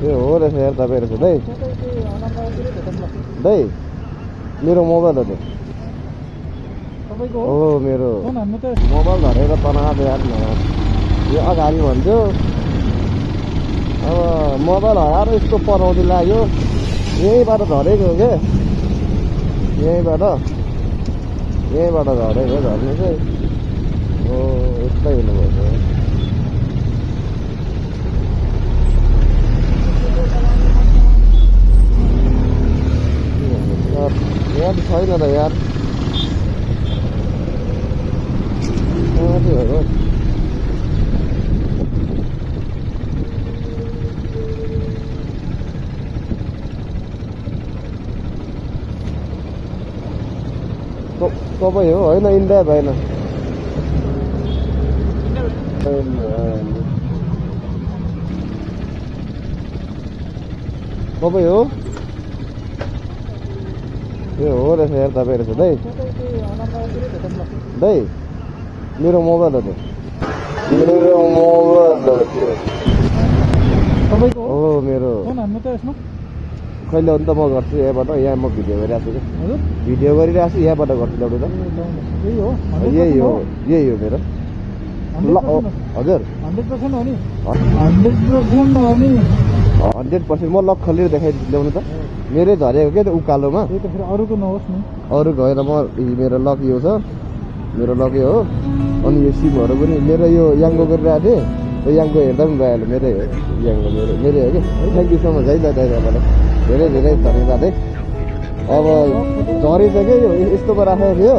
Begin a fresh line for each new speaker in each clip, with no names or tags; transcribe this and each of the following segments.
ए हो रहेछ यार तपाईँ रहेछ दाइ दाइ मेरो मोबाइल हो त्यो हो मेरो मोबाइल धरेर तनाव यार यो अगाडि भन्थ्यो अब मोबाइल हराएर यस्तो पराउँदै लाग्यो यहीँबाट झरेको क्या यहीँबाट झरेको झर्ने चाहिँ हो यस्तै हुनुभएको यार छैन त यार तपाईँ हो होइन इन्डिया भएन तपाईँ हो ए हो रहेछ यार तपाईँ रहेछ दाइ दाइ मेरो मोबाइल हो त्यो हो मेरो कहिले हो नि त म गर्छु यहाँबाट यहाँ म भिडियो गरिरहेको छु क्या भिडियो गरिरहेको छु यहाँबाट गर्छु ल्याउनु त यही हो मेरो ल हजुर 100% म लक खोलेर देखाइदिन्छु ल्याउनु त मेरै झरेको क्या त्यो उकालोमा
अरूको नहोस् न
अरूको होइन म मेरो लक यो छ मेरो लकै हो अनि यो सिमहरू पनि मेरो यो याङ्गो गरिरहेको थिएँ याङ्गो हेर्दा पनि भइहाल्यो मेरै हो याङ्गो मेरै हो कि थ्याङ्क यू सो मच है दाइदाबाट धेरै धेरै धन्यवाद है अब झरेछ क्या यो यस्तोमा राखेको थियो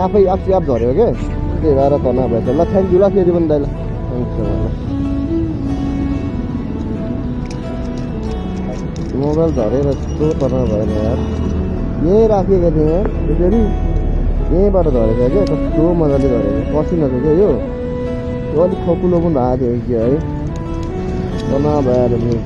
आफै आफ झऱ्यो क्या त्यही भएर तनाव भएछ ल थ्याङ्क यू ल फेरि पनि दाइ ल thank you so much mobile झरेर यस्तो तनाव भएन यार यहीँ राखेको थिएँ यार त्यसरी यहीँबाट झरेछ क्या कस्तो मजाले झरेको पसिना थियो क्या यो अलिक खकुलो पनि भएको थियो कि है तनाव भएर नि